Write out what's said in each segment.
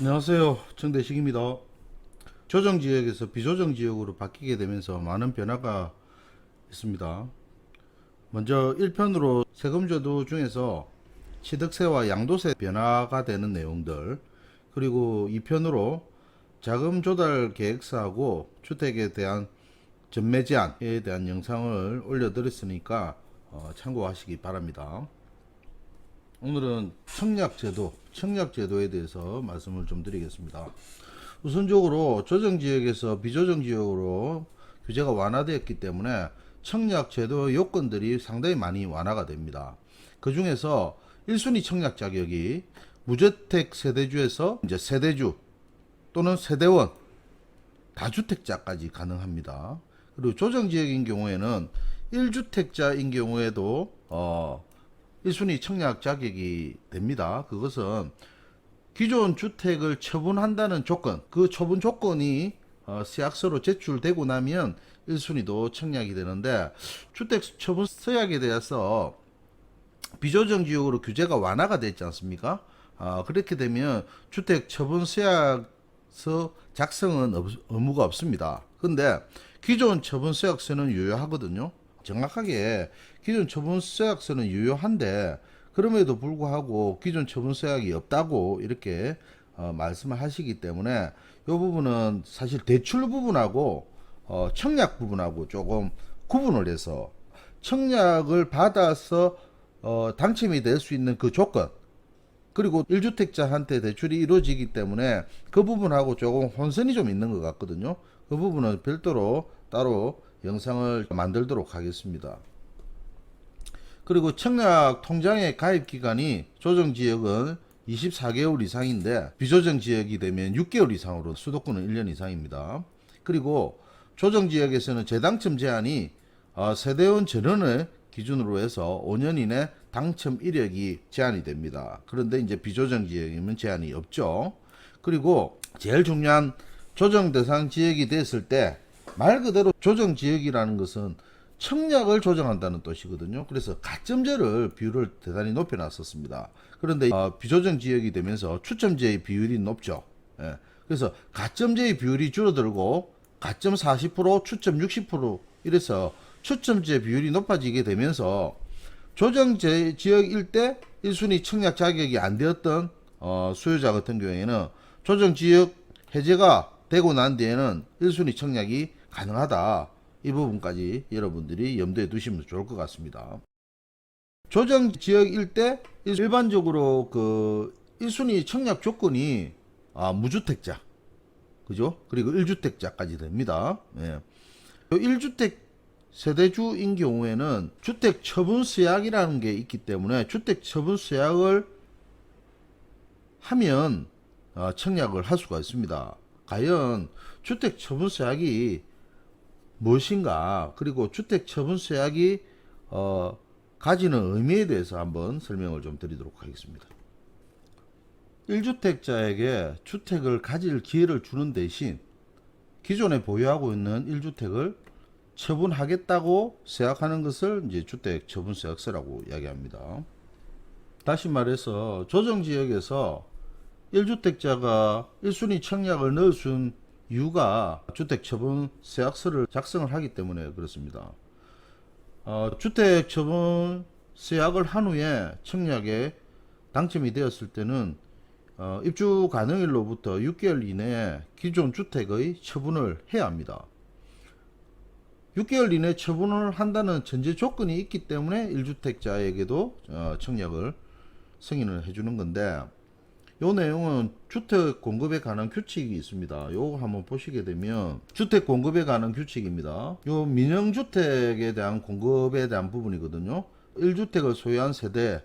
안녕하세요. 정대식입니다. 조정지역에서 비조정지역으로 바뀌게 되면서 많은 변화가 있습니다. 먼저 1편으로 세금제도 중에서 취득세와 양도세 변화가 되는 내용들, 그리고 2편으로 자금 조달 계획서하고 주택에 대한 전매 제한에 대한 영상을 올려드렸으니까 참고하시기 바랍니다. 오늘은 청약제도에 대해서 말씀을 좀 드리겠습니다. 우선적으로 조정지역에서 비조정지역으로 규제가 완화되었기 때문에 청약제도 요건들이 상당히 많이 완화가 됩니다. 그 중에서 1순위 청약 자격이 무주택 세대주에서 이제 세대주 또는 세대원 다주택자까지 가능합니다. 그리고 조정지역인 경우에는 1주택자인 경우에도 1순위 청약 자격이 됩니다. 그것은 기존 주택을 처분한다는 조건, 그 처분 조건이 서약서로 제출되고 나면 1순위도 청약이 되는데, 주택 처분 서약에 대해서 비조정지역으로 규제가 완화가 됐지 않습니까? 그렇게 되면 주택 처분 서약서 작성은 의무가 없습니다. 근데 기존 처분 서약서는 유효하거든요. 정확하게 기존 처분 서약서는 유효한데, 그럼에도 불구하고 기존 처분 서약이 없다고 이렇게 말씀을 하시기 때문에 이 부분은 사실 대출 부분하고 청약 부분하고 조금 구분을 해서, 청약을 받아서 당첨이 될 수 있는 그 조건, 그리고 1주택자한테 대출이 이루어지기 때문에 그 부분하고 조금 혼선이 좀 있는 것 같거든요. 그 부분은 별도로 따로 영상을 만들도록 하겠습니다. 그리고 청약 통장의 가입 기간이 조정지역은 24개월 이상인데, 비조정지역이 되면 6개월 이상으로, 수도권은 1년 이상입니다. 그리고 조정지역에서는 재당첨 제한이 세대원 전원을 기준으로 해서 5년 이내 당첨 이력이 제한이 됩니다. 그런데 이제 비조정지역이면 제한이 없죠. 그리고 제일 중요한, 조정 대상 지역이 됐을 때 말 그대로 조정지역이라는 것은 청약을 조정한다는 뜻이거든요. 그래서 가점제를 비율을 대단히 높여 놨었습니다. 그런데 비조정 지역이 되면서 추첨제의 비율이 높죠. 예. 그래서 가점제의 비율이 줄어들고 가점 40%, 추첨 60% 이래서 추첨제 비율이 높아지게 되면서 조정 지역일 때 1순위 청약 자격이 안 되었던 수요자 같은 경우에는 조정 지역 해제가 되고 난 뒤에는 1순위 청약이 가능하다. 이 부분까지 여러분들이 염두에 두시면 좋을 것 같습니다. 조정 지역일 때 일반적으로 그 1순위 청약 조건이 무주택자, 그죠? 그리고 1주택자까지 됩니다. 예. 1주택 세대주인 경우에는 주택 처분 서약이라는 게 있기 때문에 주택 처분 서약을 하면 청약을 할 수가 있습니다. 과연 주택 처분 서약이 무엇인가, 그리고 주택 처분 서약이 가지는 의미에 대해서 한번 설명을 좀 드리도록 하겠습니다. 1주택자에게 주택을 가질 기회를 주는 대신 기존에 보유하고 있는 1주택을 처분하겠다고 서약하는 것을 이제 주택 처분 서약서라고 이야기합니다. 다시 말해서 조정지역에서 1주택자가 1순위 청약을 넣어준 이유가 주택처분 서약서를 작성을 하기 때문에 그렇습니다. 주택처분 서약을 한 후에 청약에 당첨이 되었을 때는 입주 가능일로부터 6개월 이내에 기존 주택의 처분을 해야 합니다. 6개월 이내 처분을 한다는 전제 조건이 있기 때문에 1주택자에게도 청약을 승인을 해주는 건데, 요 내용은 주택 공급에 관한 규칙이 있습니다. 요거 한번 보시게 되면 주택 공급에 관한 규칙입니다. 요 민영주택에 대한 공급에 대한 부분이거든요. 1주택을 소유한 세대에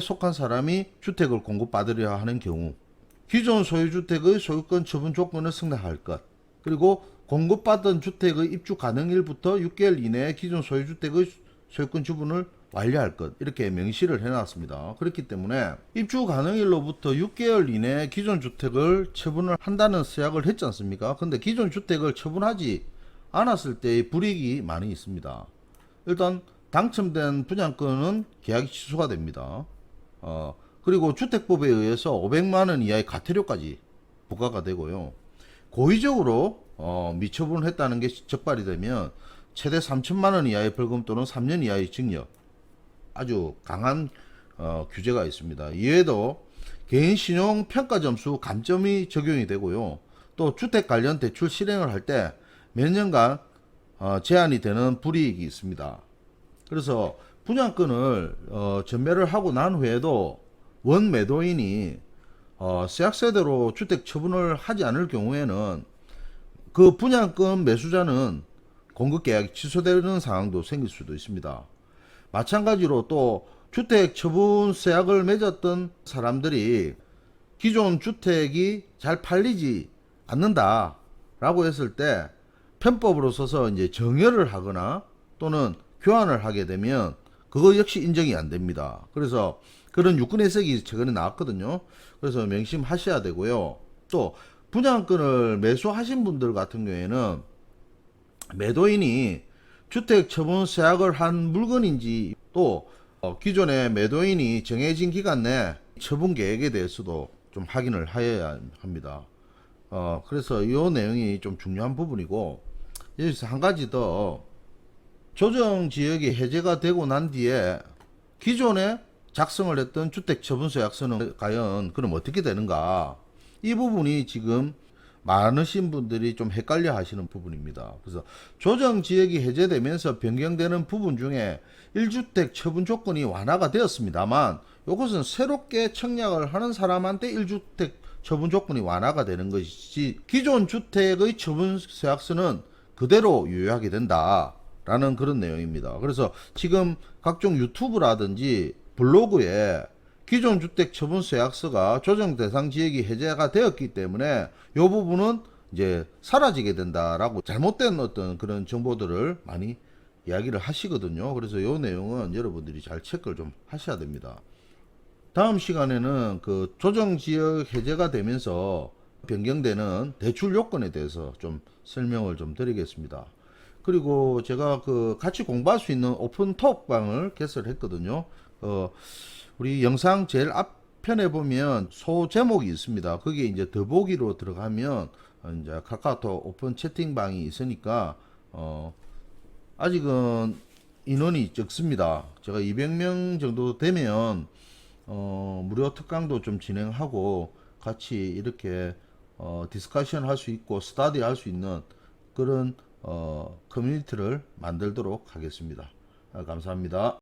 속한 사람이 주택을 공급받으려 하는 경우, 기존 소유주택의 소유권 처분 조건을 승낙할 것, 그리고 공급받은 주택의 입주 가능일부터 6개월 이내에 기존 소유주택의 소유권 주분을 완료할 것, 이렇게 명시를 해놨습니다. 그렇기 때문에 입주 가능일로부터 6개월 이내에 기존 주택을 처분을 한다는 서약을 했지 않습니까? 근데 기존 주택을 처분하지 않았을 때의 불이익이 많이 있습니다. 일단 당첨된 분양권은 계약이 취소가 됩니다. 그리고 주택법에 의해서 500만원 이하의 과태료까지 부과가 되고요. 고의적으로 미처분을 했다는 게 적발이 되면 최대 3천만원 이하의 벌금 또는 3년 이하의 징역, 아주 강한 규제가 있습니다. 이외에도 개인 신용 평가 점수 감점이 적용이 되고요. 또 주택 관련 대출 실행을 할 때 몇 년간 제한이 되는 불이익이 있습니다. 그래서 분양권을 전매를 하고 난 후에도 원 매도인이 세약세대로 주택 처분을 하지 않을 경우에는 그 분양권 매수자는 공급 계약이 취소되는 상황도 생길 수도 있습니다. 마찬가지로 또 주택 처분 세약을 맺었던 사람들이 기존 주택이 잘 팔리지 않는다 라고 했을 때 편법으로 써서 이제 정여를 하거나 또는 교환을 하게 되면 그거 역시 인정이 안 됩니다. 그래서 그런 유권 해석이 최근에 나왔거든요. 그래서 명심하셔야 되고요. 또 분양권을 매수하신 분들 같은 경우에는 매도인이 주택 처분 세약을 한 물건인지 또 기존의 매도인이 정해진 기간 내 처분 계획에 대해서도 좀 확인을 하여야 합니다. 그래서 이 내용이 좀 중요한 부분이고, 여기서 한 가지 더, 조정지역이 해제가 되고 난 뒤에 기존에 작성을 했던 주택처분서약서는 과연 그럼 어떻게 되는가, 이 부분이 지금 많으신 분들이 좀 헷갈려 하시는 부분입니다. 그래서 조정지역이 해제되면서 변경되는 부분 중에 1주택 처분 조건이 완화가 되었습니다만, 이것은 새롭게 청약을 하는 사람한테 1주택 처분 조건이 완화가 되는 것이지 기존 주택의 처분서약서는 그대로 유효하게 된다 라는 그런 내용입니다. 그래서 지금 각종 유튜브라든지 블로그에 기존 주택 처분서약서가 조정 대상 지역이 해제가 되었기 때문에 이 부분은 이제 사라지게 된다라고 잘못된 어떤 그런 정보들을 많이 이야기를 하시거든요. 그래서 이 내용은 여러분들이 잘 체크를 좀 하셔야 됩니다. 다음 시간에는 그 조정 지역 해제가 되면서 변경되는 대출 요건에 대해서 좀 설명을 좀 드리겠습니다. 그리고 제가 그 같이 공부할 수 있는 오픈톡방을 개설했거든요. 우리 영상 제일 앞편에 보면 소 제목이 있습니다. 거기에 이제 더보기로 들어가면 이제 카카오톡 오픈 채팅방이 있으니까 아직은 인원이 적습니다. 제가 200명 정도 되면 무료 특강도 좀 진행하고 같이 이렇게 디스커션 할 수 있고 스터디 할 수 있는 그런 커뮤니티를 만들도록 하겠습니다. 감사합니다.